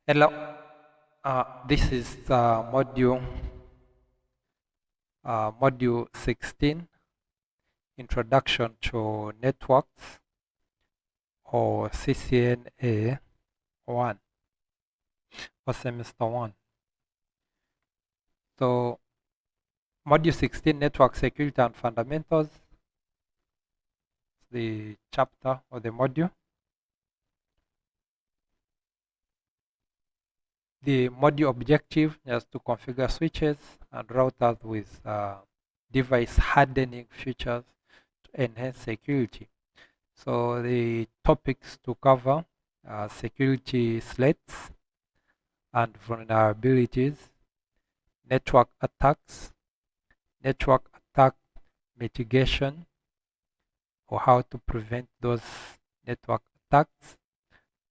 Hello, this is module 16, Introduction to Networks, or CCNA 1, or semester 1. So, module 16, Network Security and Fundamentals, the chapter or the module. The module objective is to configure switches and routers with device hardening features to enhance security. So the topics to cover are security threats and vulnerabilities, network attacks, network attack mitigation, or how to prevent those network attacks,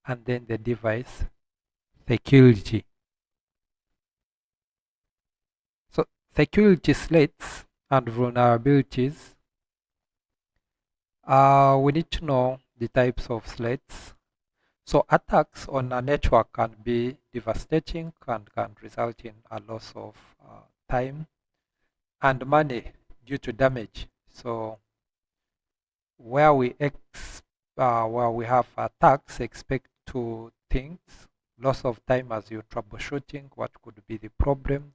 and then the device security. So security threats and vulnerabilities, we need to know the types of threats. So attacks on a network can be devastating and can result in a loss of time and money due to damage. So where we have attacks, expect two things: loss of time as you're troubleshooting what could be the problem,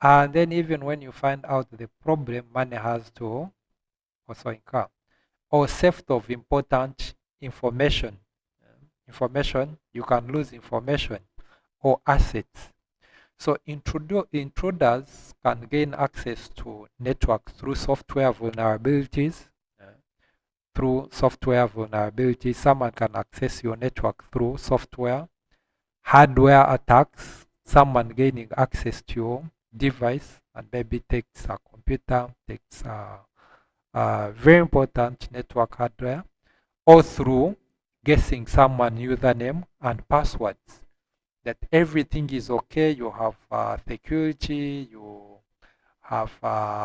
and then even when you find out the problem, money has to also incur, or theft of important information. Information, you can lose information or assets. So intruders can gain access to network through software vulnerabilities. Through software vulnerabilities, someone can access your network through software. Hardware attacks, someone gaining access to your device and maybe takes a computer, takes very important network hardware, or through guessing someone username and passwords, that everything is okay, you have security, you have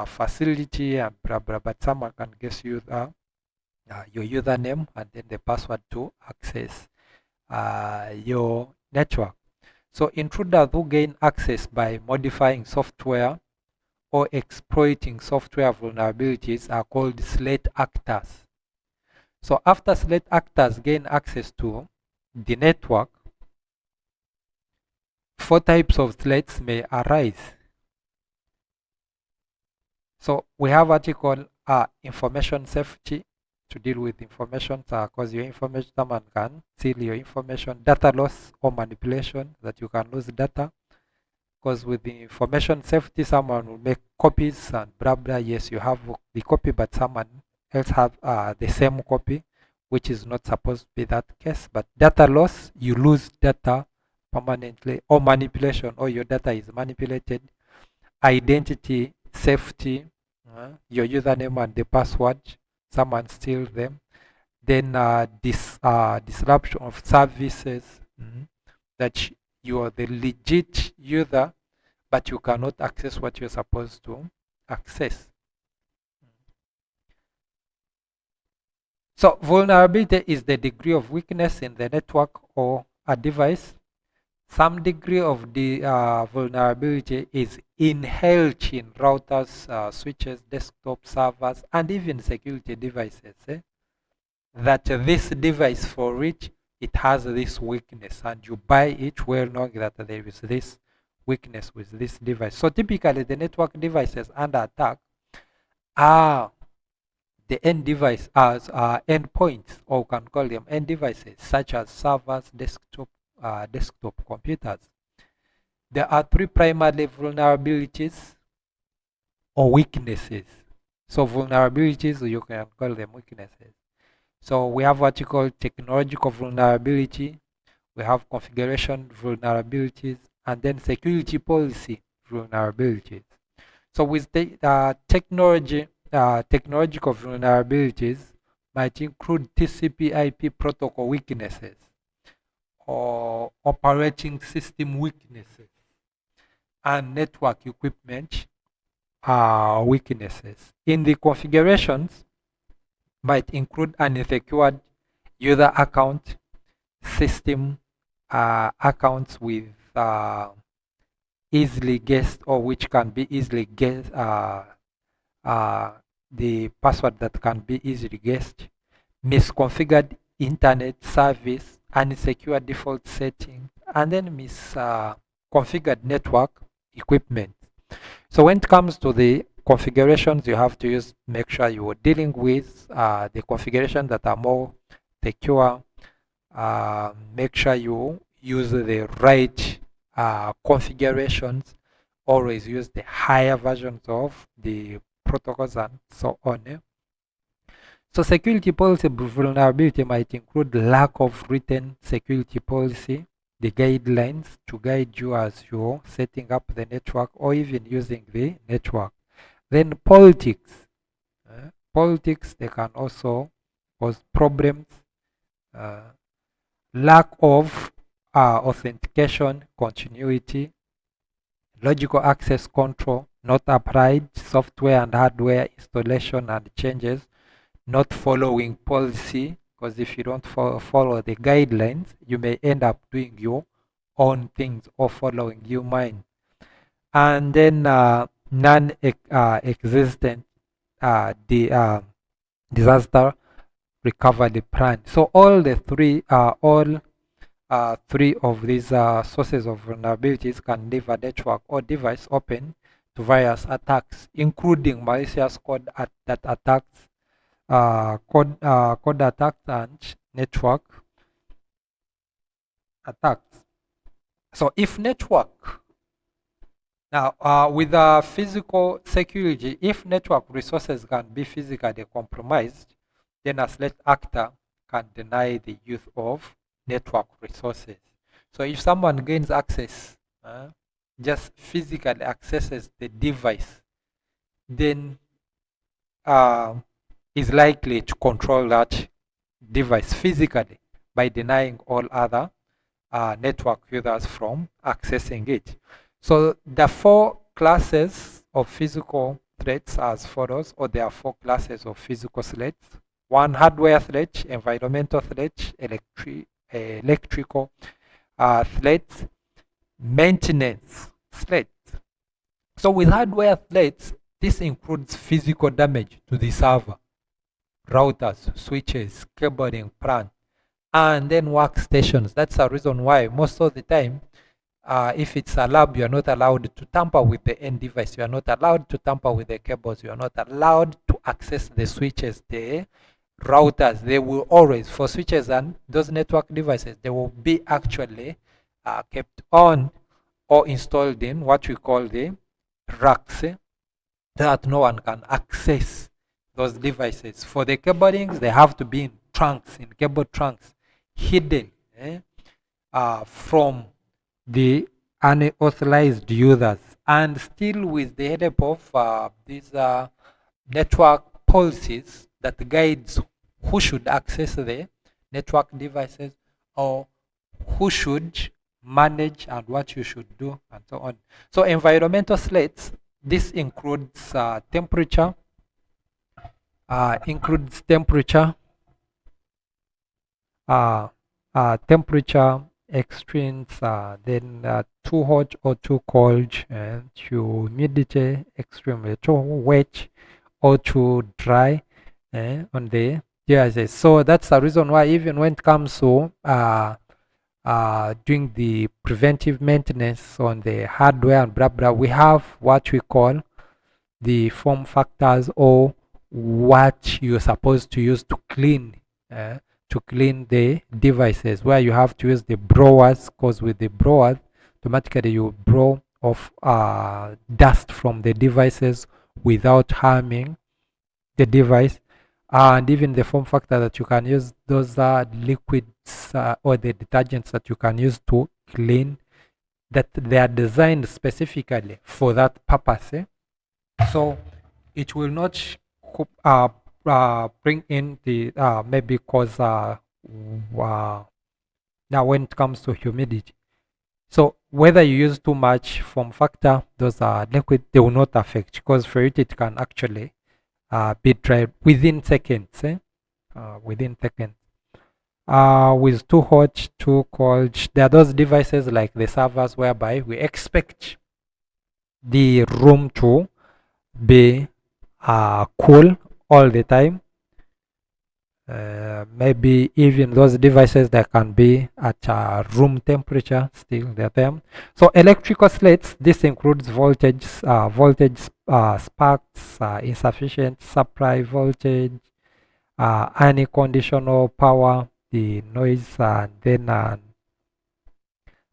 facility and blah blah, but someone can guess your username and then the password to access your network. So intruders who gain access by modifying software or exploiting software vulnerabilities are called threat actors. So after threat actors gain access to the network, four types of threats may arise. So we have what you call information safety, to deal with information, because your information, someone can steal your information. Data loss or manipulation, that you can lose data, because with the information safety, someone will make copies and blah blah. Yes, you have the copy, but someone else have the same copy, which is not supposed to be that case. But data loss, you lose data permanently, or manipulation, or your data is manipulated. Identity safety, your username and the password, someone steals them. Then disruption of services, that you are the legit user, but you cannot access what you're supposed to access. So vulnerability is the degree of weakness in the network or a device. Some degree of the vulnerability is inherent in routers, switches, desktop servers, and even security devices. That this device, for which it has this weakness, and you buy it well knowing that there is this weakness with this device. So typically the network devices under attack are the end device as endpoints, or can call them end devices, such as servers, desktop computers. There are three primary vulnerabilities or weaknesses. So vulnerabilities, you can call them weaknesses. So we have what you call technological vulnerability, we have configuration vulnerabilities, and then security policy vulnerabilities. So with the technological vulnerabilities might include TCP/IP protocol weaknesses or operating system weaknesses and network equipment weaknesses. In the configurations, might include an unsecured user account, system accounts with easily guessed, or which can be easily guessed, the password that can be easily guessed, misconfigured internet service, unsecure default setting, and then misconfigured network equipment. So when it comes to the configurations, you have to make sure you are dealing with the configurations that are more secure. Make sure you use the right configurations. Always use the higher versions of the protocols and so on. So security policy vulnerability might include lack of written security policy, the guidelines to guide you as you're setting up the network or even using the network. Then politics. Politics, they can also cause problems. Lack of authentication, continuity, logical access control, not applied software and hardware installation and changes, not following policy, because if you don't follow the guidelines, you may end up doing your own things or following your mind. And then non-existent disaster recovery plan. So all three of these sources of vulnerabilities can leave a network or device open to various attacks, including malicious code that attacks code attacks and network attacks. So if network, now with physical security, if network resources can be physically compromised, then a threat actor can deny the use of network resources. So if someone gains access, just physically accesses the device, then is likely to control that device physically by denying all other network users from accessing it. So the 4 classes of physical threats as follows, or there are 4 classes of physical threats. 1, hardware threat, environmental threat, electrical threats, maintenance threats. So with hardware threats, this includes physical damage to the server, routers, switches, cabling, plant, and then workstations. That's the reason why most of the time, if it's a lab, you are not allowed to tamper with the end device. You are not allowed to tamper with the cables. You are not allowed to access the switches, the routers. They will always, for switches and those network devices, they will be actually kept on or installed in what we call the racks, that no one can access those devices. For the cablings, they have to be in trunks, in cable trunks, hidden from the unauthorized users, and still with the help of these network policies that guides who should access the network devices, or who should manage and what you should do, and so on. So environmental threats, this includes temperature, temperature extremes, then too hot or too cold, and humidity, extremely too wet or too dry on the devices. So that's the reason why even when it comes to doing the preventive maintenance on the hardware and blah blah, we have what we call the form factors, or what you're supposed to use to clean the devices, where you have to use the blowers, because with the blowers automatically you blow off dust from the devices without harming the device. And even the form factor that you can use, those liquids or the detergents that you can use to clean, that they are designed specifically for that purpose. So it will not bring in the maybe cause now when it comes to humidity. So whether you use too much form factor, those are liquid, they will not affect, because for it can actually be dried within seconds. Within seconds. with too hot, too cold. There are those devices like the servers whereby we expect the room to be cool all the time. Maybe even those devices that can be at room temperature still they're there. So electrical slates, this includes voltage sparks, insufficient supply voltage, unconditional power, the noise, and then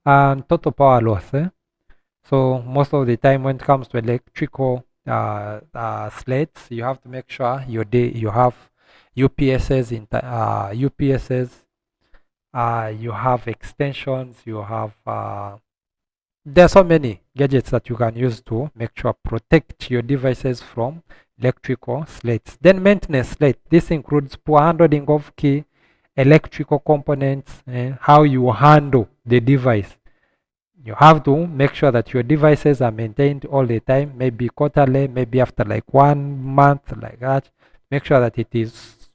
and total power loss. So most of the time when it comes to electrical slates, you have to make sure you have UPSs you have extensions, you have there are so many gadgets that you can use to make sure protect your devices from electrical slates. Then maintenance slate. This includes poor handling of key electrical components and how you handle the device. You have to make sure that your devices are maintained all the time, maybe quarterly, maybe after like 1 month, like that. Make sure that it is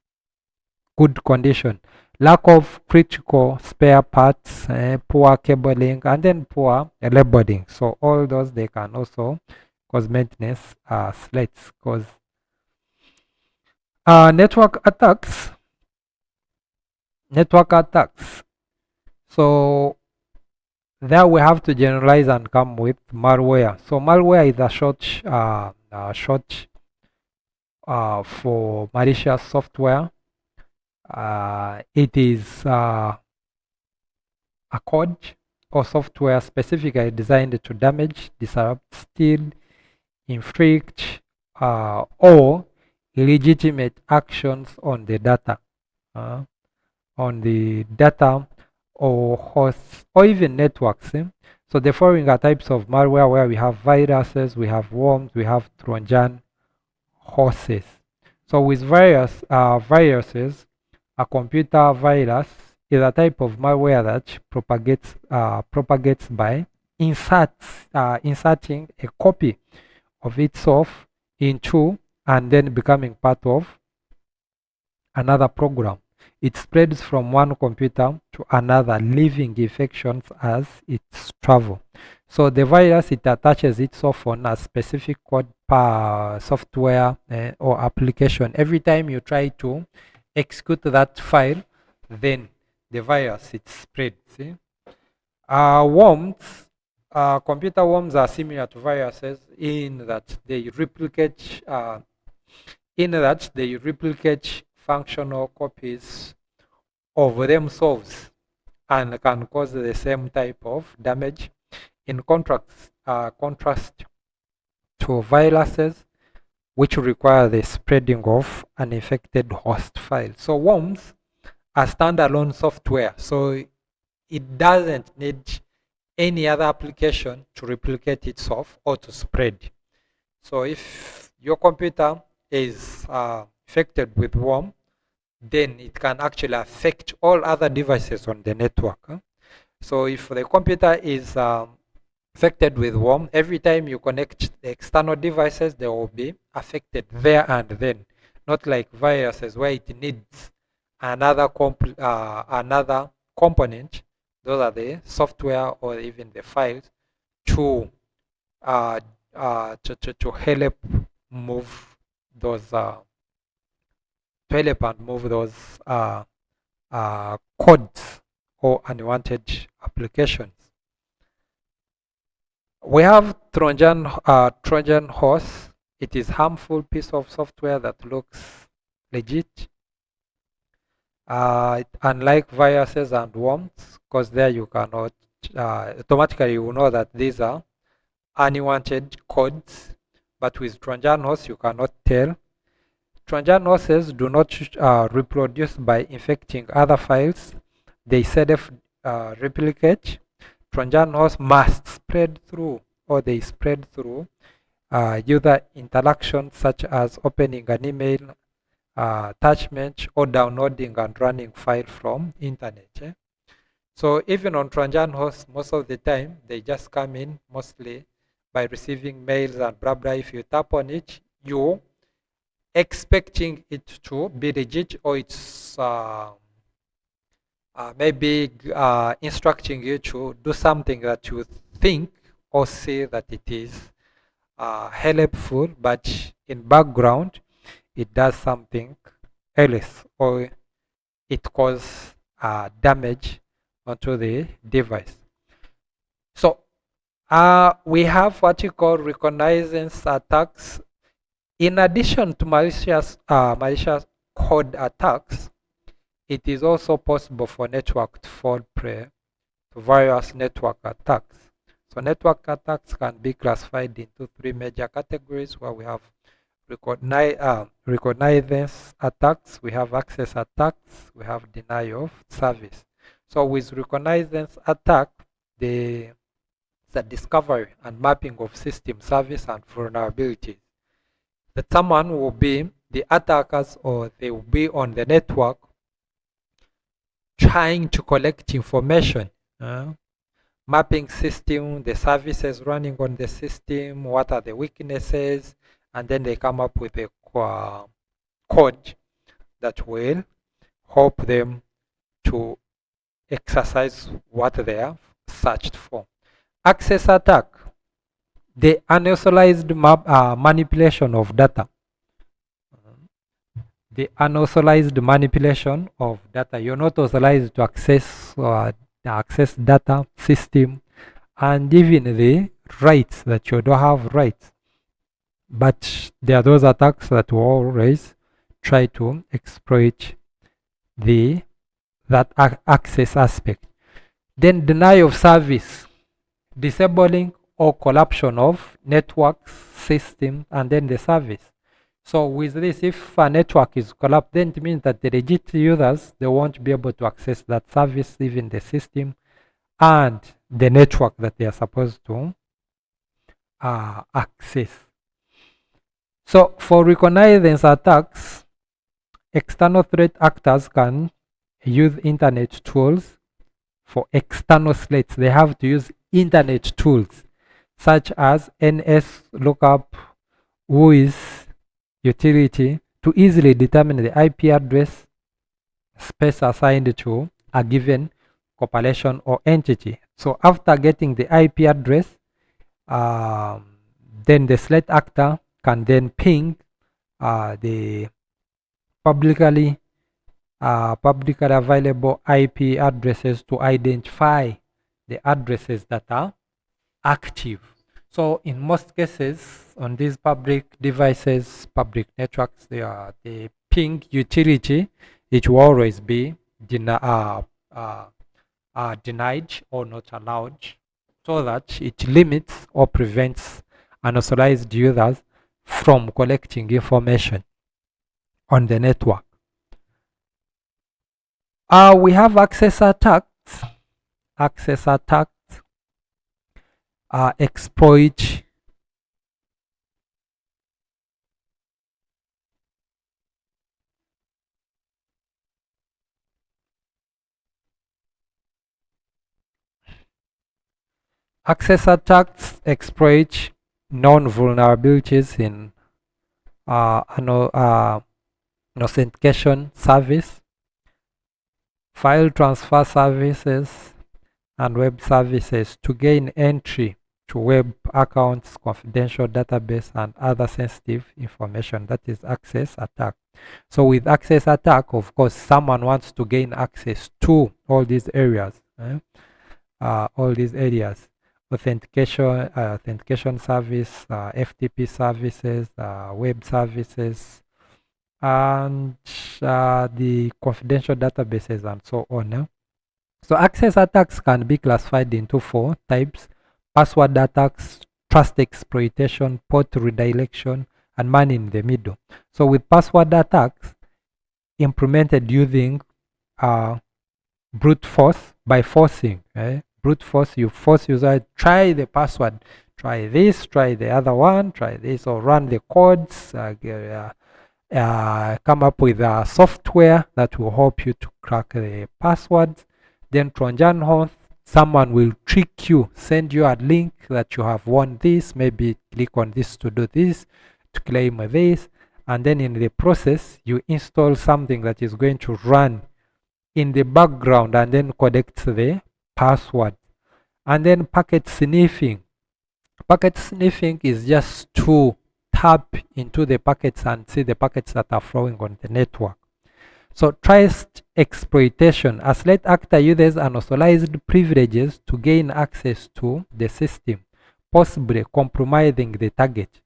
good condition. Lack of critical spare parts, poor cabling, and then poor labeling. So all those they can also cause maintenance slates. Cause network attacks. Network attacks. So there we have to generalize and come with malware. So malware is a short for malicious software. It is a code or software specifically designed to damage, disrupt, steal, inflict, or illegitimate actions on the data, or hosts, or even networks. So the following are types of malware where we have viruses, we have worms, we have Trojan horses. So with viruses, a computer virus is a type of malware that propagates by inserting a copy of itself into and then becoming part of another program. It spreads from one computer to another, leaving infections as it travels. So the virus, it attaches itself on a specific code per software or application. Every time you try to execute that file, then the virus, it spreads. Worms, computer worms are similar to viruses in that they replicate functional copies of themselves and can cause the same type of damage. In contrast to viruses, which require the spreading of an infected host file. So worms are standalone software, so it doesn't need any other application to replicate itself or to spread. So if your computer is affected with worm, then it can actually affect all other devices on the network. So if the computer is affected with worm, every time you connect the external devices, they will be affected there and then. Not like viruses where it needs another component, those are the software or even the files, to help move those codes or unwanted applications. We have Trojan horse. It is harmful piece of software that looks legit. Unlike viruses and worms, because there you cannot automatically you know that these are unwanted codes, but with Trojan horse you cannot tell. Trojan horses do not reproduce by infecting other files. They self-replicate. Trojan horse must spread through, or they spread through user interaction, such as opening an email, attachment, or downloading and running file from internet. So even on Trojan horse, most of the time they just come in mostly by receiving mails and blah blah. If you tap on it, you expecting it to be legit, or it's maybe instructing you to do something that you think or see that it is helpful, but in background it does something else, or it causes damage onto the device. So we have what you call reconnaissance attacks. In addition to malicious code attacks, it is also possible for network to fall prey to various network attacks. So network attacks can be classified into three major categories, where we have reconnaissance attacks, we have access attacks, we have denial of service. So with reconnaissance attack, the discovery and mapping of system service and vulnerabilities. That someone will be the attackers, or they will be on the network trying to collect information, mapping system, the services running on the system, what are the weaknesses, and then they come up with a code that will help them to exercise what they have searched for. Access attack, the unauthorized manipulation of data. The unauthorized manipulation of data. You're not authorized to access data system, and even the rights that you don't have rights. But there are those attacks that will always try to exploit that access aspect. Then denial of service, disabling or corruption of networks, system, and then the service. So with this, if a network is collapsed, then it means that the legit users, they won't be able to access that service, even the system and the network that they are supposed to access. So for reconnaissance attacks, external threat actors can use internet tools for external threats. They have to use internet tools such as NS lookup, WHOIS utility, to easily determine the IP address space assigned to a given corporation or entity. So after getting the IP address, then the threat actor can then ping the publicly available IP addresses to identify the addresses that are active. So in most cases, on these public devices, public networks, the ping utility, it will always be denied or not allowed, so that it limits or prevents unauthorized users from collecting information on the network. We have access attacks. Access attacks exploit known vulnerabilities in authentication service, file transfer services, and web services to gain entry to web accounts, confidential database, and other sensitive information. That is access attack. So with access attack, of course, someone wants to gain access to all these areas. Authentication service, FTP services, web services, and the confidential databases, and so on. So access attacks can be classified into 4 types: password attacks, trust exploitation, port redirection, and man in the middle. So with password attacks, implemented using brute force, by forcing, brute force, you force user, try the password, try this, try the other one, try this, or run the codes, come up with a software that will help you to crack the passwords. Then Trojan horse, someone will trick you, send you a link that you have won this, maybe click on this to do this, to claim this, and then in the process you install something that is going to run in the background and then collects the password. And then packet sniffing. Packet sniffing is just to tap into the packets and see the packets that are flowing on the network. So trust exploitation. A late actor uses unauthorized privileges to gain access to the system, possibly compromising the target.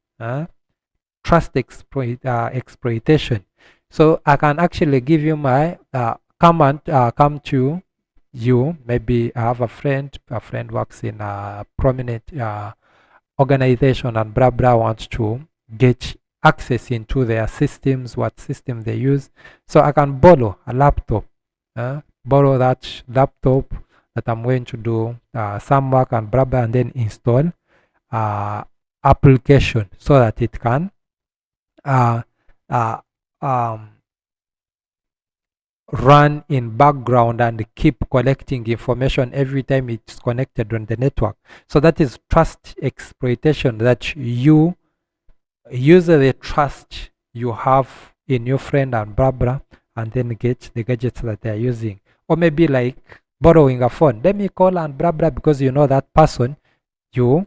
Trust exploitation. So I can actually give you my come to you. Maybe I have a friend works in a prominent organization and blah blah wants to get access into their systems, what system they use. So I can borrow a laptop, borrow that laptop that I'm going to do some work and blah blah, and then install application so that it can run in background and keep collecting information every time it's connected on the network. So that is trust exploitation, that you use the trust you have in your friend and blah blah, and then get the gadgets that they are using. Or maybe like borrowing a phone. Let me call and blah blah, because you know that person, you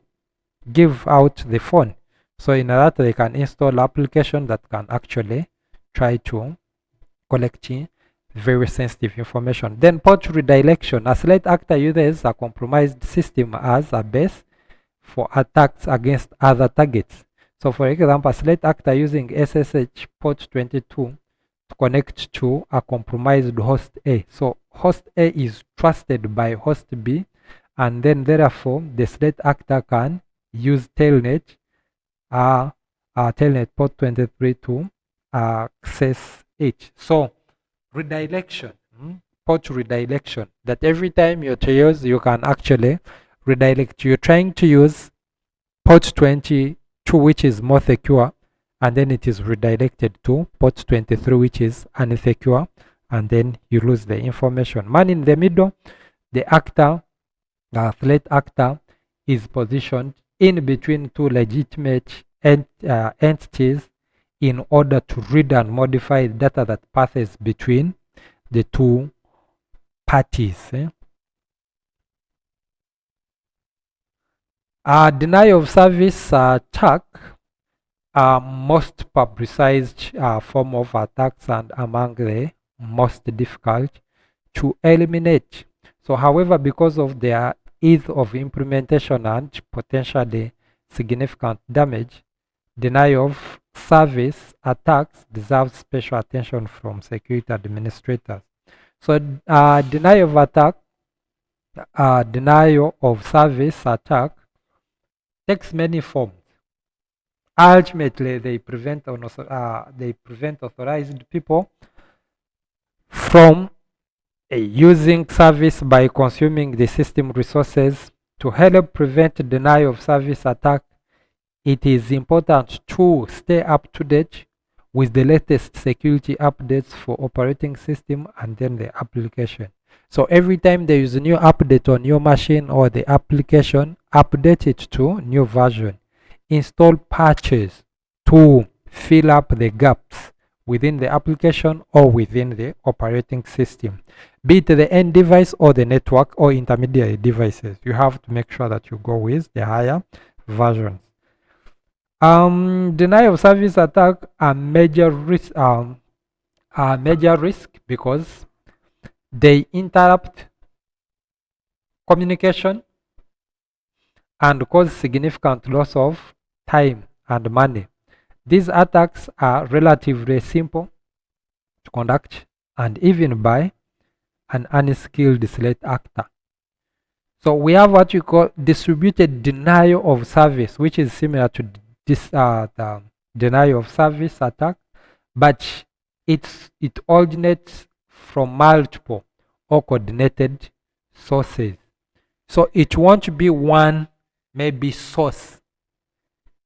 give out the phone. So in that they can install application that can actually try to collect very sensitive information. Then port redirection. A late actor uses a compromised system as a base for attacks against other targets. So for example, a late actor using SSH port 22 to connect to a compromised host A. So host A is trusted by host B, and then therefore the late actor can use telnet telnet port 23 to access it. So redirection, port redirection, that every time you use, you can actually redirect. You're trying to use port 22, which is more secure, and then it is redirected to port 23, which is unsecure, and then you lose the information. Man in the middle, the actor, the threat actor, is positioned in between two legitimate entities in order to read and modify data that passes between the two parties. Denial of service attack are most publicized form of attacks and among the most difficult to eliminate. So however, because of their ease of implementation and potentially significant damage, denial of service attacks deserve special attention from security administrators. So denial of service attack takes many forms. Ultimately, they prevent authorized people from using service by consuming the system resources. To help prevent denial of service attack, it is important to stay up to date with the latest security updates for operating system and then the application. So every time there is a new update on your machine or the application, update it to new version. Install patches to fill up the gaps within the application or within the operating system, be it the end device or the network or intermediate devices. You have to make sure that you go with the higher versions. Denial of service attack are major risk because they interrupt communication and cause significant loss of time and money. These attacks are relatively simple to conduct and even by an unskilled threat actor. So we have what you call distributed denial of service, which is similar to this the denial of service attack, but it originates from multiple or coordinated sources. So it won't be one maybe source.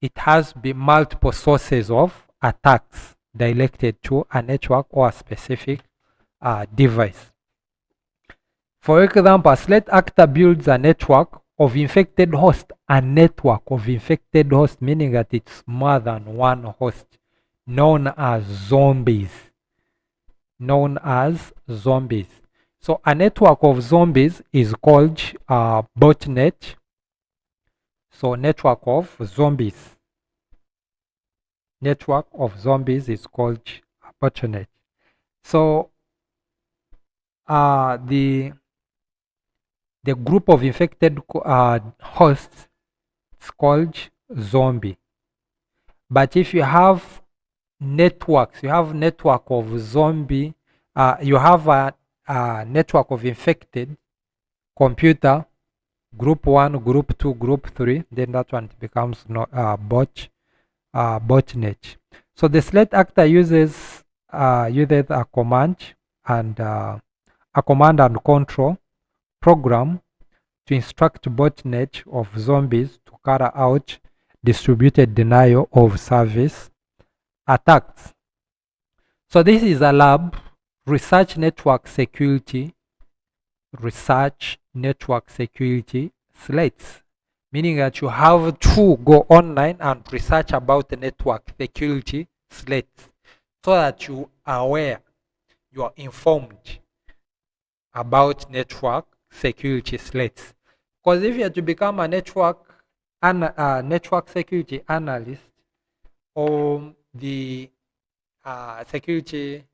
It has to be multiple sources of attacks directed to a network or a specific device. For example, a threat actor builds a network of infected hosts, a network of infected hosts, meaning that it's more than one host, known as zombies. So a network of zombies is called botnet. So network of zombies. Network of zombies is called a botnet. So the group of infected hosts is called zombie. But if you have networks, you have network of zombie, you have a network of infected computer, group 1, group 2, group 3, then that one becomes botnet. So the slate actor uses a command and control program to instruct botnet of zombies to carry out distributed denial of service attacks. So this is a lab, research network security slates, meaning that you have to go online and research about the network security slates so that you are aware, you are informed about network security slates. Because if you are to become a network security analyst or the security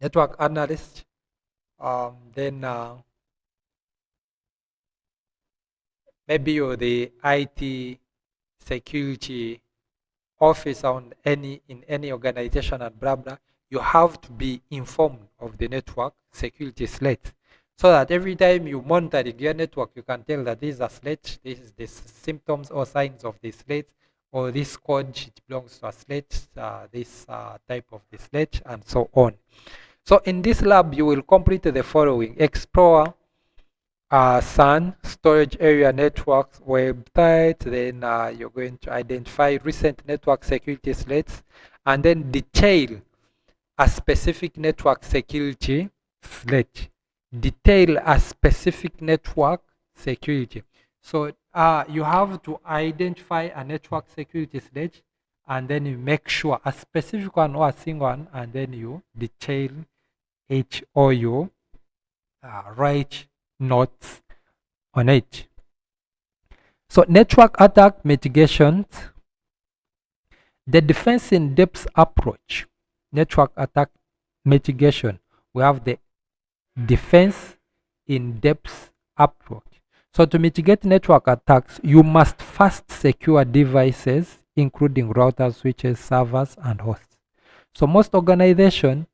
network analyst, then maybe you're the IT security officer in any organization and blah blah. You have to be informed of the network security slate, so that every time you monitor your network, you can tell that this is a slate, this is the symptoms or signs of the slate, or this code it belongs to a slate, this type of the slate, and so on. So in this lab, you will complete the following: explore SAN, storage area networks website. Then you're going to identify recent network security slates, and then detail a specific network security slate. Detail a specific network security. So you have to identify a network security slate, and then you make sure a specific one or a single one, and then you detail each, or you write notes on it. So network attack mitigations, the defense in depth approach. Network attack mitigation, we have the defense in depth approach. So to mitigate network attacks, you must first secure devices, including routers, switches, servers, and hosts. So most organizations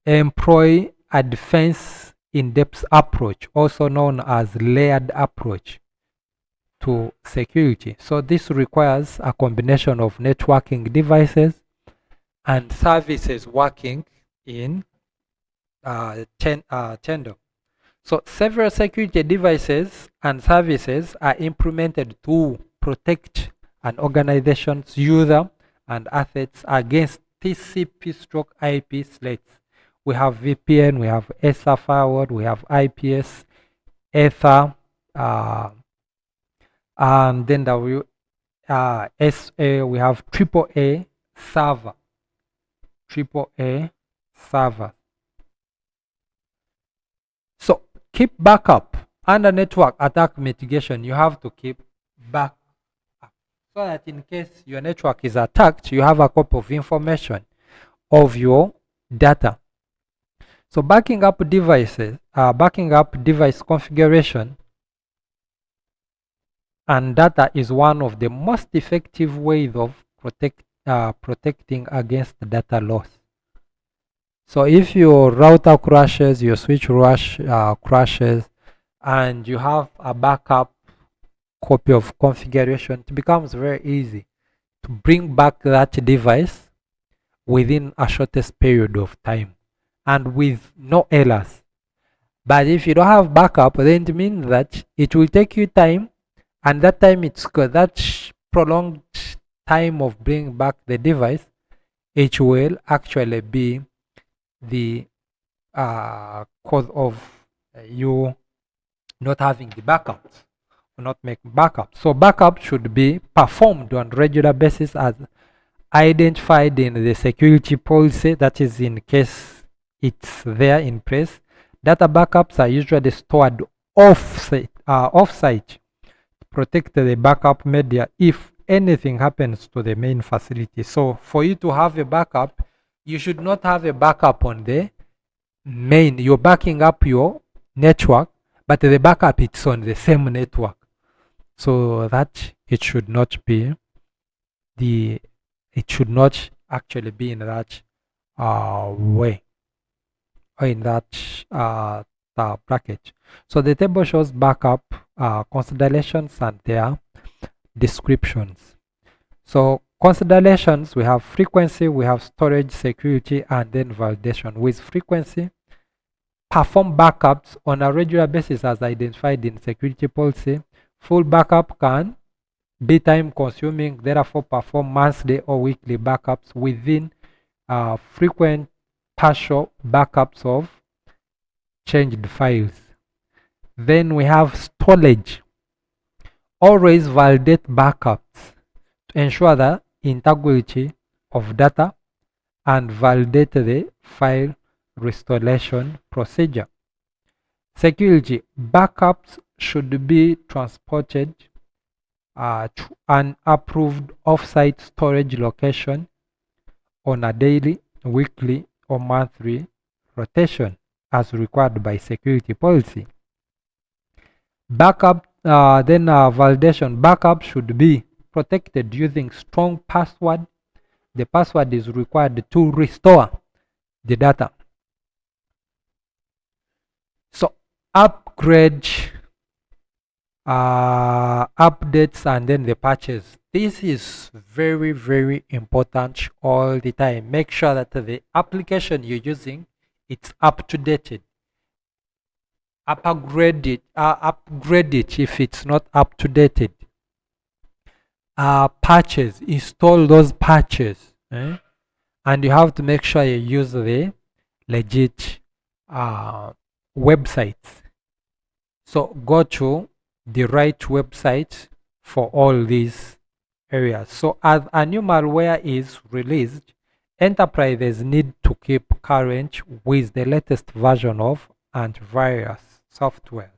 employ a defense in depth approach, also known as layered approach to security. So this requires a combination of networking devices and services working in tandem. So several security devices and services are implemented to protect an organization's user and assets against TCP/IP slates. We have VPN, we have ESA firewall, we have IPS, Ether, and then we have AAA server. AAA server. So keep backup. Under network attack mitigation, you have to keep backup so that in case your network is attacked, you have a copy of information of your data. So backing up device configuration and data is one of the most effective ways of protecting against data loss. So if your router crashes, your switch crashes, and you have a backup copy of configuration, it becomes very easy to bring back that device within a shortest period of time and with no errors. But if you don't have backup, then it means that it will take you time, and that time that prolonged time of bringing back the device, it will actually be the cause of you not having the backups or not making backups. So backup should be performed on regular basis as identified in the security policy, that is in case it's there in place. Data backups are usually stored off-site to protect the backup media if anything happens to the main facility. So for you to have a backup, you should not have a backup on the main. You're backing up your network, but the backup it's on the same network. So that it should not be it should not actually be in that way, or in that bracket. So the table shows backup considerations and their descriptions. So considerations, we have frequency, we have storage, security, and then validation. With frequency, perform backups on a regular basis as identified in security policy. Full backup can be time consuming, therefore perform monthly or weekly backups within frequent partial backups of changed files. Then we have storage. Always validate backups to ensure the integrity of data and validate the file restoration procedure. Security. Backups should be transported to an approved offsite storage location on a daily, weekly, or monthly rotation as required by security policy. Backup, validation. Backup should be protected using strong password. The password is required to restore the data. So upgrade, updates, and then the patches. This is very, very important all the time. Make sure that the application you're using, it's up to date. Upgrade it if it's not up to date. Patches, install those patches, and you have to make sure you use the legit websites. So go to the right website for all these areas. So as a new malware is released, enterprises need to keep current with the latest version of antivirus software.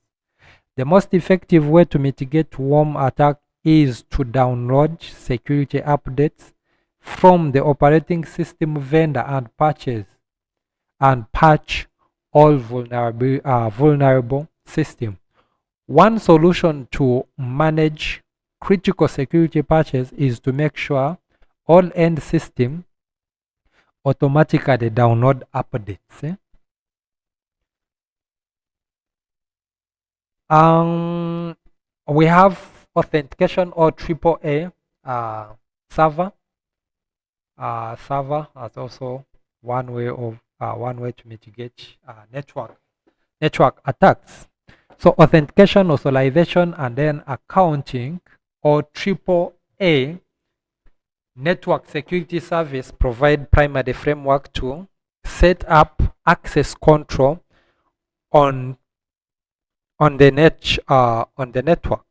The most effective way to mitigate worm attack is to download security updates from the operating system vendor and patch all vulnerable systems. One solution to manage critical security patches is to make sure all end systems automatically download updates. We have authentication or AAA server. Server as also one way to mitigate network attacks. So authentication, authorization, and then accounting or AAA network security service provide primary framework to set up access control on the network.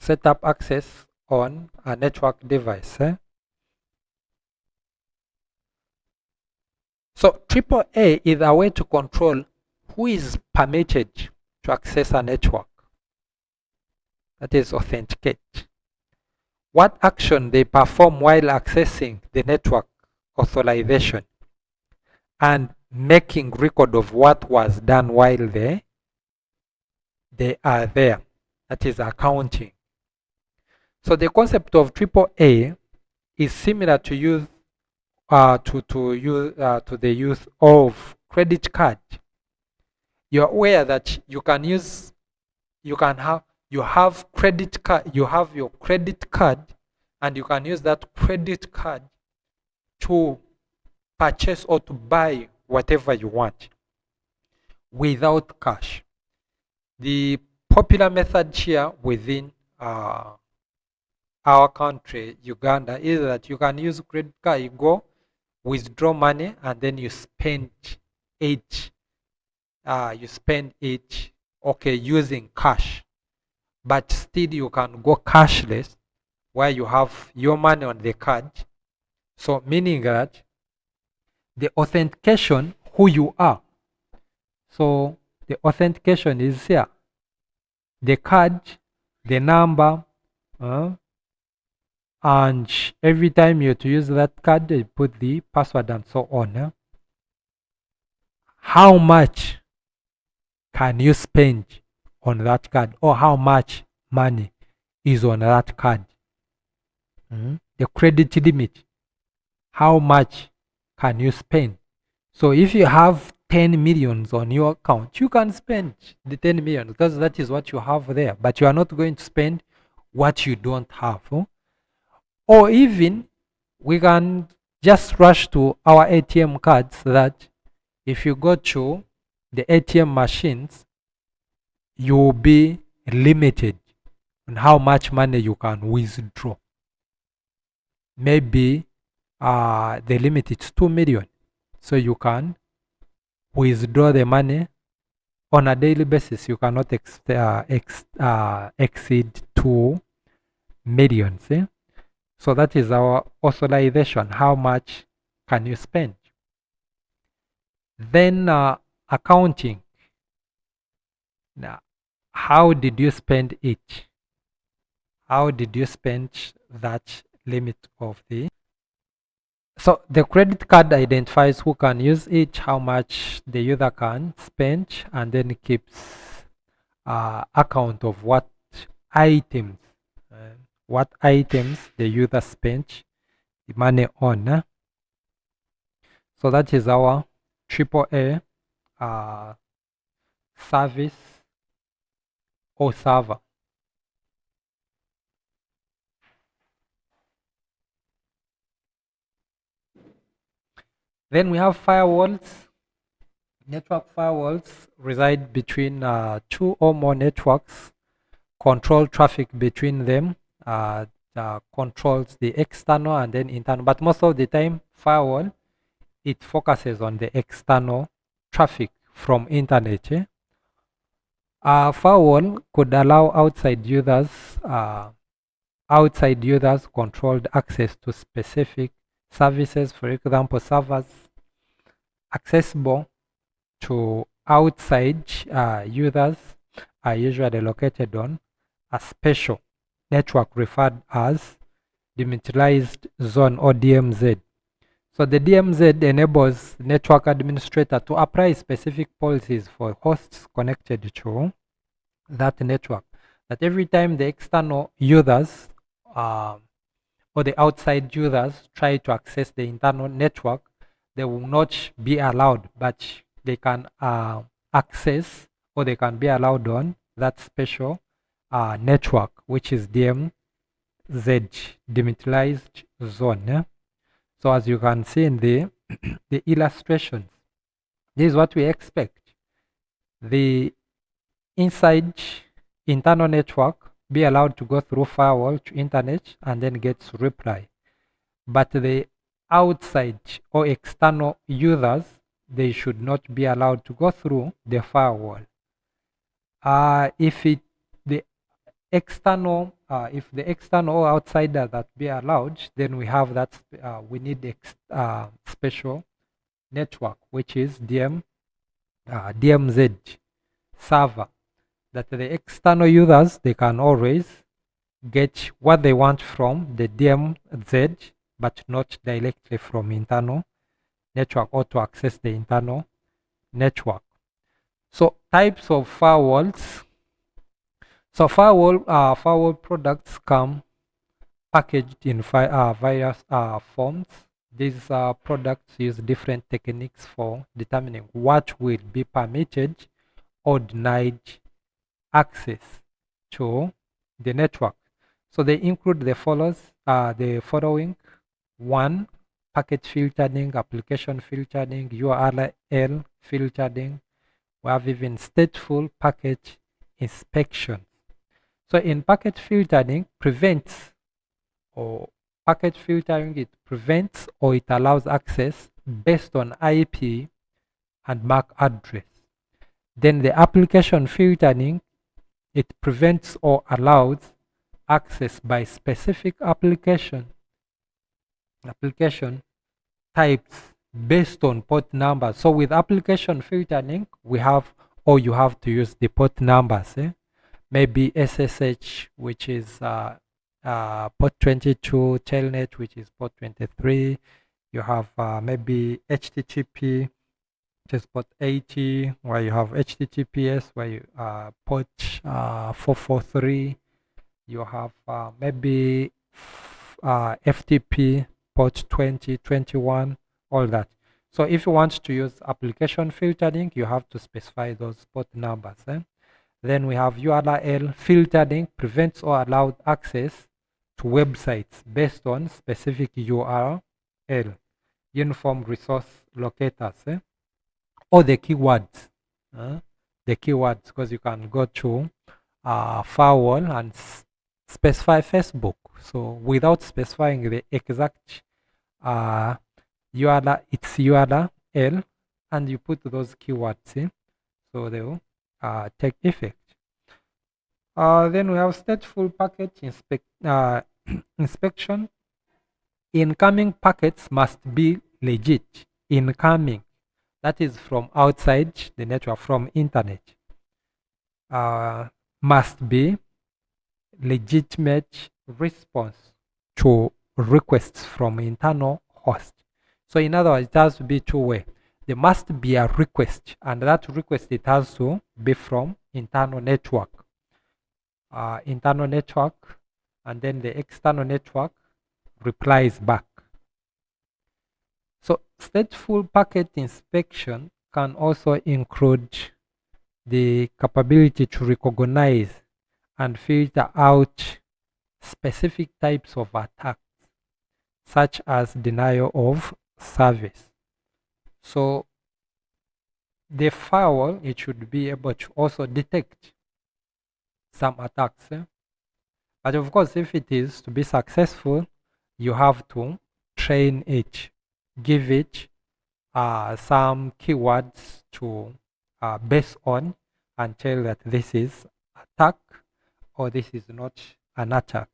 Set up access on a network device. So AAA is a way to control who is permitted to access a network. That is authenticate. What action they perform while accessing the network, authorization, and making record of what was done while they are there. That is accounting. So the concept of AAA is similar to the use of credit card. You're aware that you have credit card, you have your credit card, and you can use that credit card to purchase or to buy whatever you want without cash. The popular method here within our country, Uganda, is that you can use credit card. You go withdraw money and then you spend it. Using cash, but still you can go cashless where you have your money on the card. So meaning that the authentication, who you are. So the authentication is here. The card, the number, and every time you to use that card, you put the password and so on. How much can you spend on that card, or how much money is on that card? The credit limit, how much can you spend? So if you have 10 millions on your account, you can spend the 10 million because that is what you have there, but you are not going to spend what you don't have. Or even we can just rush to our ATM cards, that if you go to the ATM machines, you will be limited on how much money you can withdraw. Maybe the limit is 2 million. So you can withdraw the money on a daily basis. You cannot exceed 2 millions. So that is our authorization. How much can you spend? Then accounting. Now, how did you spend it? How did you spend that limit of the... So the credit card identifies who can use it, how much the user can spend, and then keeps account of what items the user spent the money on. So that is our AAA service or server. Then we have firewalls. Network firewalls reside between 2 or more networks, control traffic between them, controls the external and then internal. But most of the time, firewall, it focuses on the external traffic from internet. Firewall could allow outside users controlled access to specific services. For example, servers accessible to outside users are usually located on a special network referred as demilitarized zone, or DMZ. So the DMZ enables network administrator to apply specific policies for hosts connected to that network. That every time the external users or the outside users try to access the internal network, they will not be allowed, but they can access, or they can be allowed on that special network, which is DMZ, demilitarized zone. So as you can see in the illustrations, this is what we expect. The inside internal network be allowed to go through firewall to internet and then gets reply. But the outside or external users, they should not be allowed to go through the firewall. If the external or outsider that be allowed, then we have that we need special network, which is DMZ server, that the external users, they can always get what they want from the DMZ, but not directly from internal network, or to access the internal network. So types of firewalls. So firewall products come packaged in various forms. These products use different techniques for determining what will be permitted or denied access to the network. So they include the following: 1, packet filtering, application filtering, URL filtering. We have even stateful packet inspection. So in packet filtering, it prevents or it allows access based on IP and MAC address. Then the application filtering, it prevents or allows access by specific application application types based on port numbers. So with application filtering, we have, or you have to use the port numbers. Maybe SSH, which is port 22, Telnet, which is port 23. You have maybe HTTP, which is port 80, where you have HTTPS, where you port 443. You have maybe FTP, port 20, 21, all that. So if you want to use application filtering, you have to specify those port numbers. Then we have URL filtering, prevents or allowed access to websites based on specific URL, uniform resource locators, or the keywords. The keywords, because you can go to firewall and specify Facebook. So without specifying the exact URL, its URL, and you put those keywords in, so they will take effect. Then we have stateful packet inspection. Incoming packets must be legit. Incoming, that is from outside the network, from internet, must be legitimate response to requests from internal host. So in other words, it has to be two-way. There must be a request, and that request, it has to be from internal network. Internal network, and then the external network replies back. So stateful packet inspection can also include the capability to recognize and filter out specific types of attacks, such as denial of service. So the firewall, it should be able to also detect some attacks. But of course, if it is to be successful, you have to train it, give it some keywords to base on, and tell that this is attack or this is not an attack.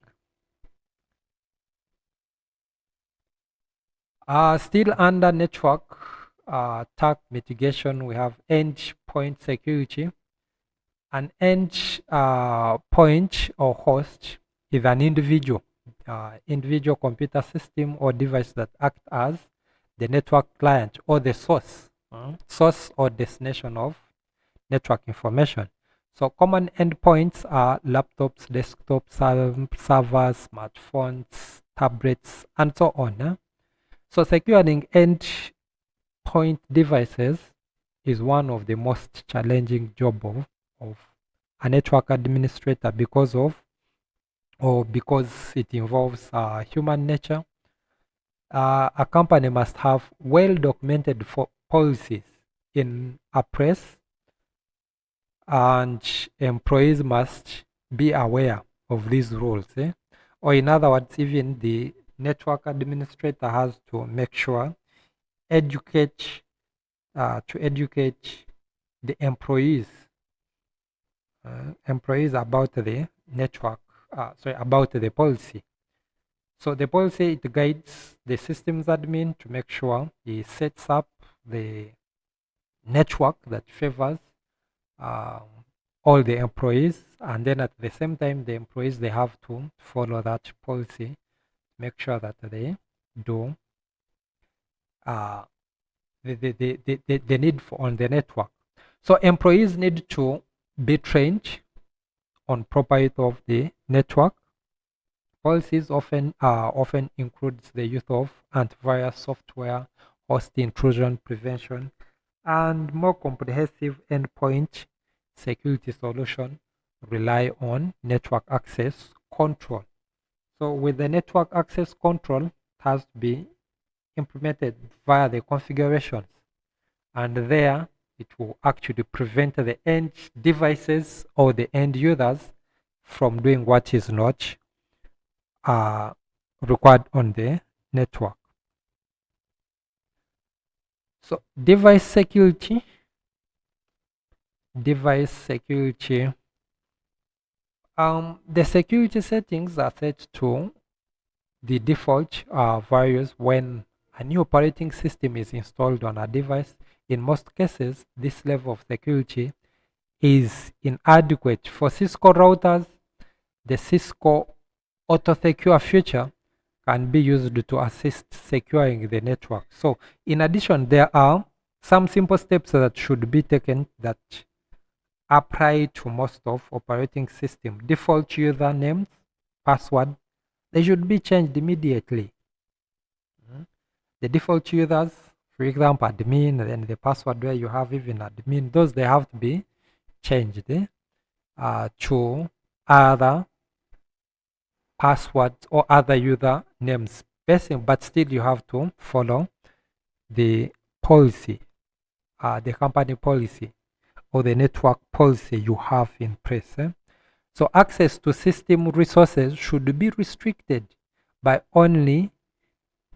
Still under network attack mitigation, we have endpoint security. An endpoint or host is an individual computer system or device that acts as the network client or the source or destination of network information. So common endpoints are laptops, desktops, servers, smartphones, tablets, and so on. So securing endpoint devices is one of the most challenging job of a network administrator because it involves human nature. A company must have well-documented policies in a press, and employees must be aware of these rules. Or in other words, even the network administrator has to make sure to educate the employees about the network, about the policy. So the policy, it guides the systems admin to make sure he sets up the network that favors all the employees, and then at the same time, the employees, they have to follow that policy, make sure that they do the need for on the network. So employees need to be trained on proper use of the network. Policies often includes the use of antivirus software, host intrusion prevention, and more comprehensive endpoint security solution rely on network access control. So with the network access control, it has to be implemented via the configurations, and there it will actually prevent the end devices or the end users from doing what is not required on the network. So device security. The security settings are set to the default values when a new operating system is installed on a device. In most cases, this level of security is inadequate. For Cisco routers, the Cisco AutoSecure feature can be used to assist securing the network. So in addition, there are some simple steps that should be taken that apply to most of operating system. Default usernames, password, they should be changed immediately. The default users, for example, admin, and the password where you have even admin, those they have to be changed to other passwords or other user names. But still you have to follow the policy, the company policy or the network policy you have in place. So access to system resources should be restricted by only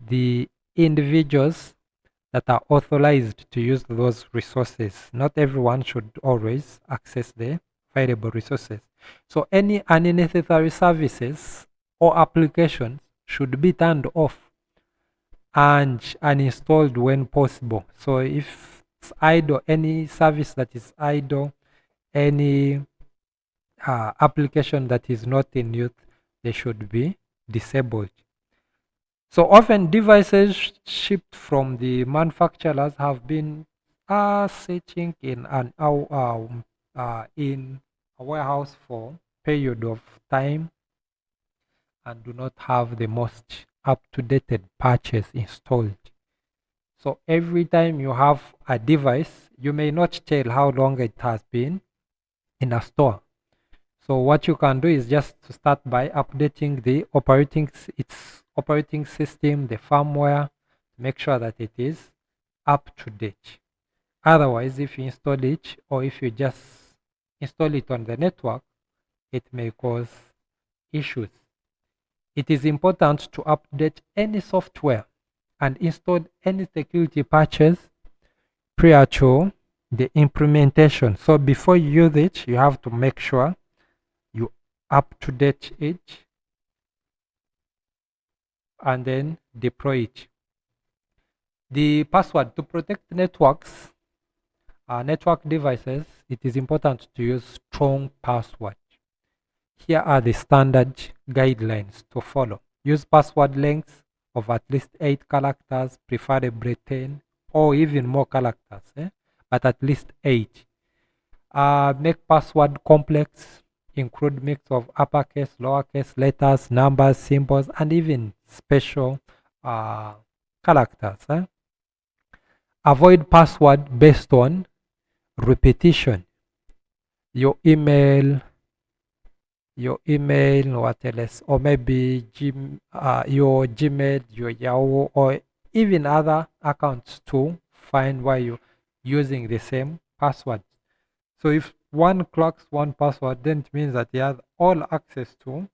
the individuals that are authorized to use those resources. Not everyone should always access the available resources. So any unnecessary services or applications should be turned off and uninstalled when possible. So if it's idle, any service that is idle, any application that is not in use, they should be disabled. So often devices shipped from the manufacturers have been sitting in in a warehouse for period of time and do not have the most up-to-date patches installed. So every time you have a device, you may not tell how long it has been in a store. So what you can do is just to start by updating the its operating system, the firmware, make sure that it is up to date. Otherwise, if you install it or if you just install it on the network, it may cause issues. It is important to update any software and install any security patches prior to the implementation. So before you use it, you have to make sure you up to date it and then deploy it. The password to protect networks, network devices, it is important to use strong password. Here are the standard guidelines to follow. Use password lengths of at least 8 characters, preferably 10 or even more characters, but at least 8. Make password complex, include mix of uppercase, lowercase, letters, numbers, symbols, and even special characters. Avoid password based on repetition. Your email, what else, or maybe your Gmail, your Yahoo, or even other accounts to find why you're using the same password. So if one clocks one password, then it means that you have all access to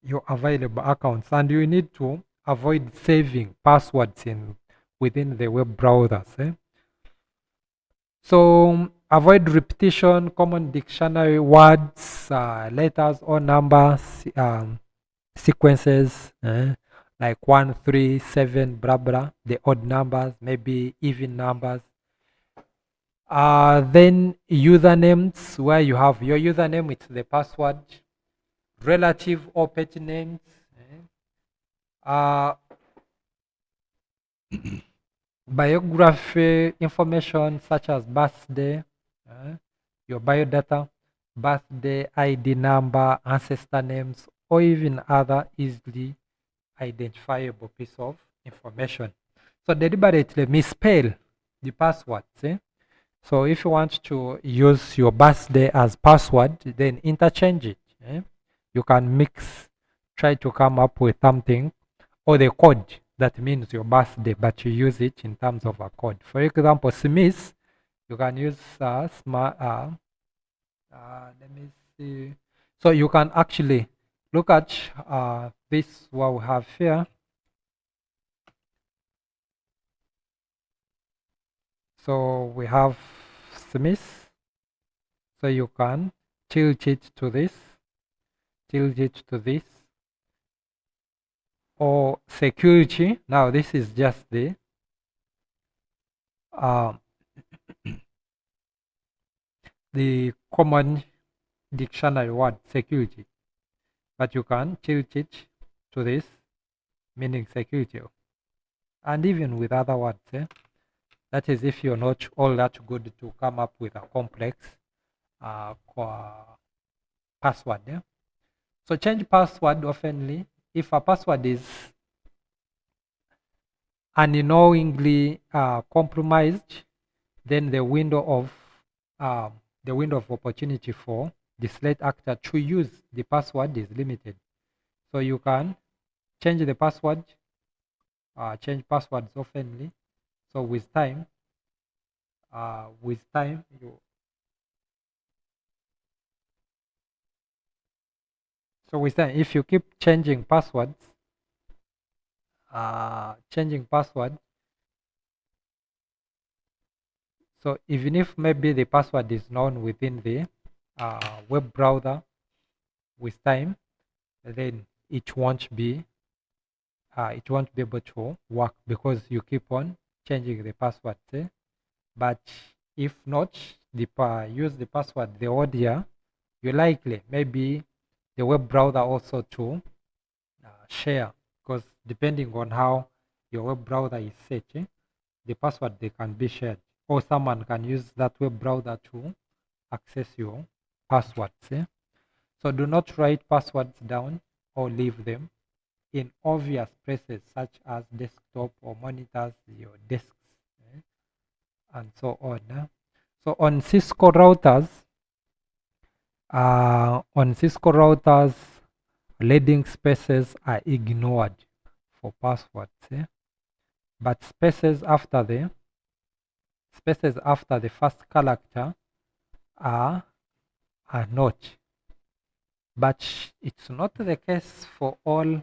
your available accounts, and you need to avoid saving passwords within the web browsers. So avoid repetition, common dictionary words, letters or numbers, sequences, like 1, 3, 7, blah blah, the odd numbers, maybe even numbers. Then usernames, where you have your username with the password, relative or pet names, biography information such as birthday, your biodata, birthday, ID number, ancestor names, or even other easily identifiable piece of information. So deliberately misspell the passwords. So if you want to use your birthday as password, then interchange it. You can try to come up with something or the code that means your birthday, but you use it in terms of a code. For example, Smith, you can use smart. Let me see. So you can actually look at this what we have here. So we have Smith. So you can tilt it to this, tilt it to this, or security. Now this is just the the common dictionary word security, but you can change it to this meaning security, and even with other words. That is if you're not all that good to come up with a complex password. So change password oftenly. If a password is unknowingly compromised, then the window of opportunity for the slate actor to use the password is limited. So you can change the password, change passwords oftenly. So with time, if you keep changing passwords, so even if maybe the password is known within the web browser, with time, then it won't be able to work because you keep on changing the password. But if not, use the password the old year, you likely maybe the web browser also to share, because depending on how your web browser is set, the password they can be shared, or someone can use that web browser to access your passwords. So do not write passwords down or leave them in obvious places such as desktop or monitors, your desks, and so on. So on Cisco routers, leading spaces are ignored for passwords, but spaces after the first character are not. But it's not the case for all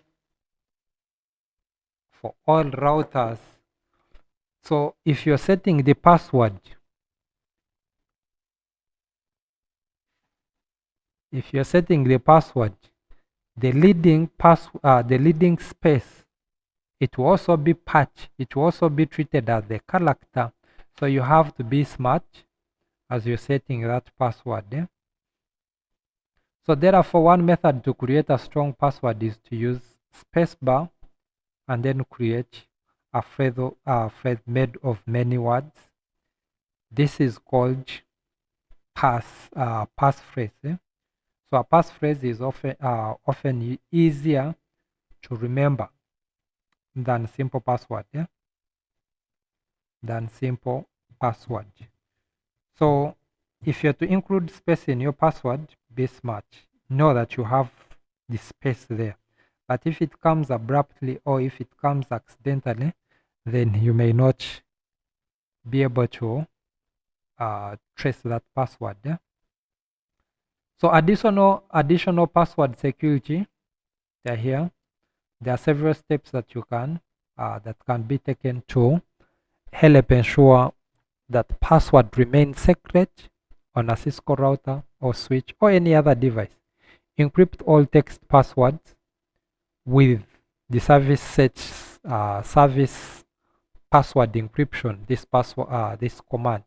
routers. So if you're setting the password, the leading space, it will also be patched. It will also be treated as the character. So you have to be smart as you're setting that password. So therefore, one method to create a strong password is to use spacebar and then create a phrase made of many words. This is called passphrase. So a passphrase is often easier to remember than simple password. So if you're to include space in your password, be smart. Know that you have the space there. But if it comes abruptly or if it comes accidentally, then you may not be able to trace that password. So additional password security, they're here. There are several steps that you can that can be taken to help ensure that password remains secret on a Cisco router or switch or any other device. Encrypt all text passwords with the service password encryption. This command.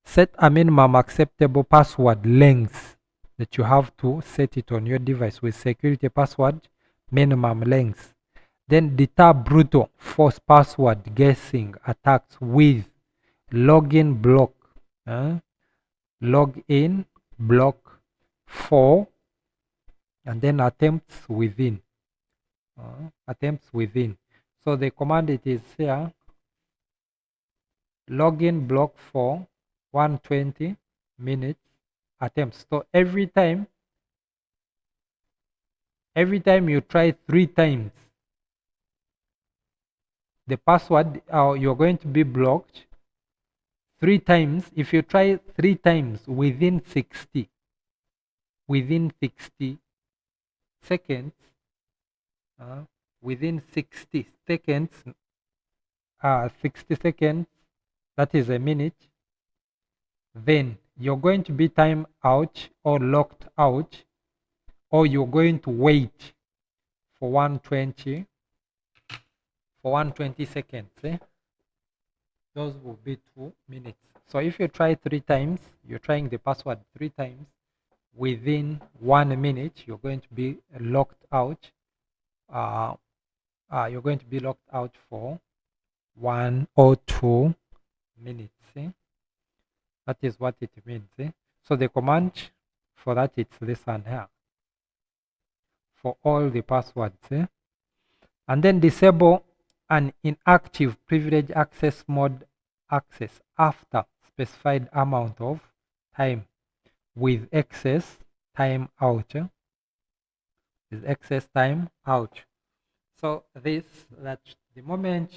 Set a minimum acceptable password length that you have to set it on your device with security password minimum length. Then deter brutal false password guessing attacks with login block. Login block 4 and then attempts within. So the command it is here, login block for 120 minutes attempts. So every time you try 3 times, the password you're going to be blocked 3 times. If you try 3 times within 60 seconds, within 60 seconds, 60 seconds, that is a minute, then you're going to be timed out or locked out, or you're going to wait for 120 seconds. Those will be 2 minutes. So if you try 3 times, you're trying the password 3 times, within 1 minute, you're going to be locked out. You're going to be locked out for 1 or 2 minutes. That is what it means. So the command for that, it's this one here for all the passwords. And then disable an inactive privilege access mode access after specified amount of time with excess time out. With excess time out. So this, that the moment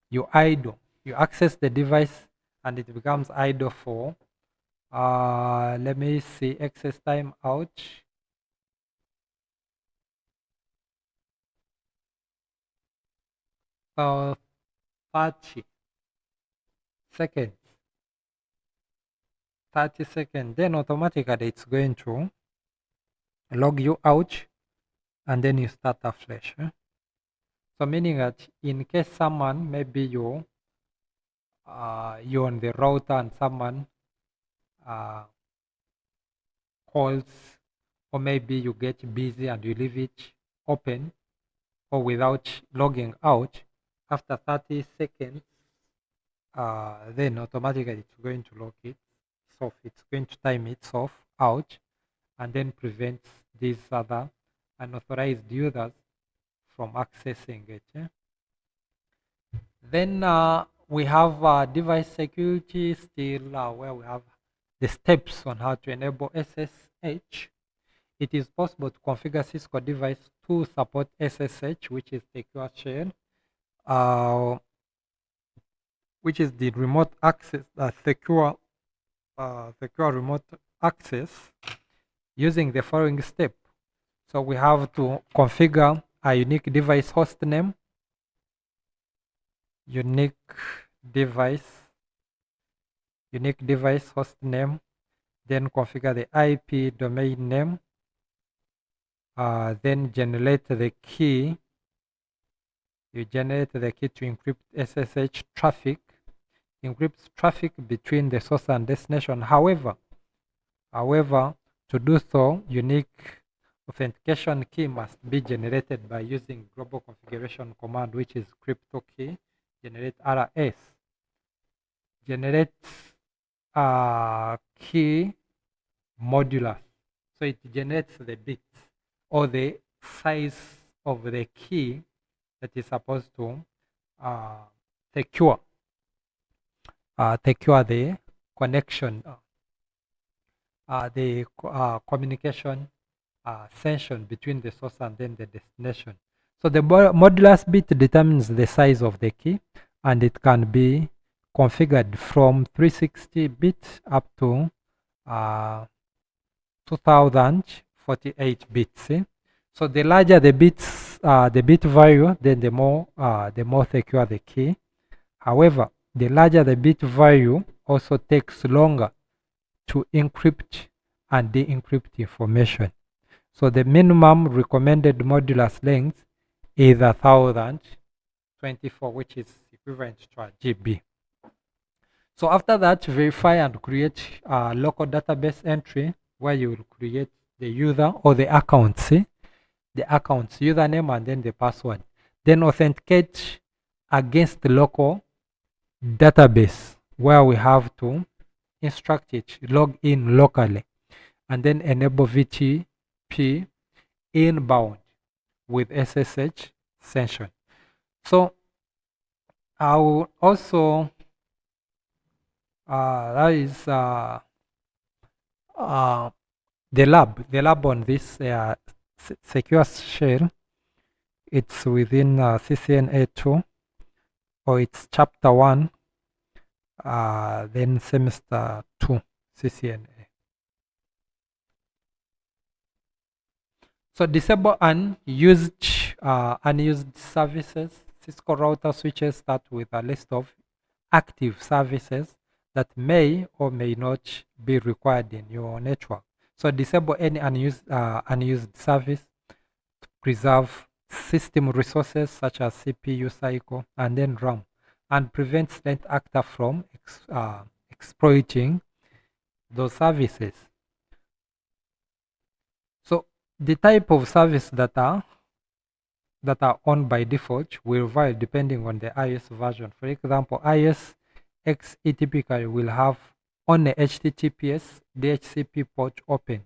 you idle, you access the device and it becomes idle for let me see, excess time out. 30 seconds. 30 seconds. Then automatically it's going to log you out and then you start afresh. So meaning that in case someone, maybe you're on the router and someone calls, or maybe you get busy and you leave it open or without logging out, after 30 seconds, then automatically it's going to log it off. It's going to time itself out and then prevents these other unauthorized users from accessing it. Then we have device security still, where we have the steps on how to enable SSH. It is possible to configure Cisco device to support SSH, which is secure shell, which is the remote access, secure remote access, using the following step. So we have to configure a unique device host name, unique device host name, then configure the IP domain name, then generate the key. You generate the key to encrypt SSH traffic, encrypts traffic between the source and destination. However, to do so, unique authentication key must be generated by using global configuration command, which is crypto key generate RS. Generates key modular. So it generates the bits or the size of the key that is supposed to secure the connection, the communication session between the source and then the destination. So the modulus bit determines the size of the key, and it can be configured from 360 bits up to 2048 bits. So the larger the bits, the bit value, then the more secure the key. However, the larger the bit value also takes longer to encrypt and de-encrypt information. So the minimum recommended modulus length is 1024, which is equivalent to a GB. So after that, verify and create a local database entry where you will create the user or the accounts, the accounts username and then the password. Then authenticate against the local database where we have to instruct it, log in locally, and then enable VTP inbound with SSH session. So I will also that is the lab on this secure shell. It's within CCNA2, or it's chapter 1, then semester 2 CCNA. So disable unused services. Cisco router switches start with a list of active services that may or may not be required in your network. So disable any unused service to preserve system resources such as CPU cycle and then RAM, and prevents net actor from exploiting those services. So the type of service that are on by default will vary depending on the iOS version. For example, iOS XE typically will have only HTTPS DHCP port open.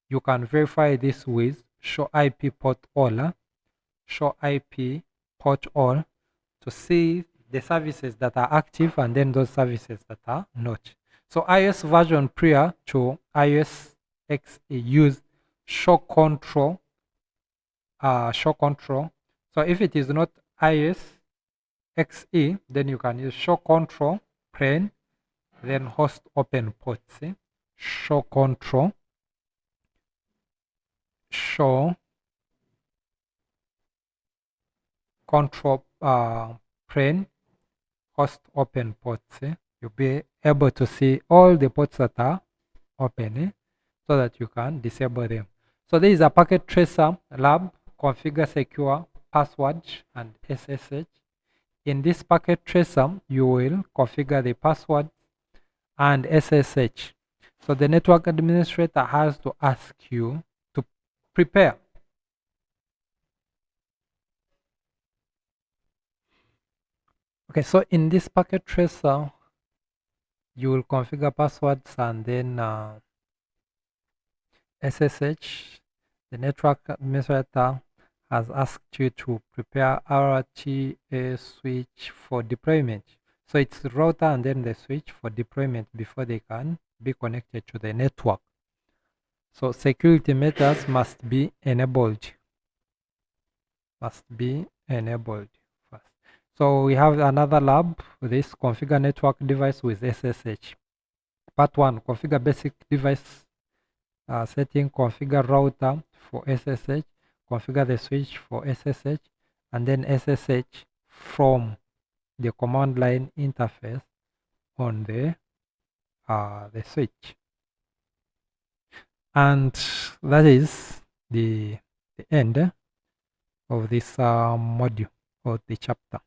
You can verify this with show IP port all, show IP port all to see the services that are active and then those services that are not. So iOS version prior to iOS XE use show control. So if it is not iOS XE, then you can use show control plain, then host open ports. Show control, show control plain, host open ports. You'll be able to see all the ports that are open so that you can disable them. So there is a packet tracer lab, configure secure password and SSH. In this packet tracer, you will configure the password and SSH. So the network administrator has to ask you to prepare okay, so in this packet tracer, you will configure passwords and then SSH. The network administrator has asked you to prepare RTA switch for deployment. So it's the router and then the switch for deployment before they can be connected to the network. So security measures must be enabled. First. So we have another lab with this configure network device with SSH. Part 1, configure basic device setting, configure router for SSH, configure the switch for SSH, and then SSH from the command line interface on the switch. And that is the end of this module or the chapter.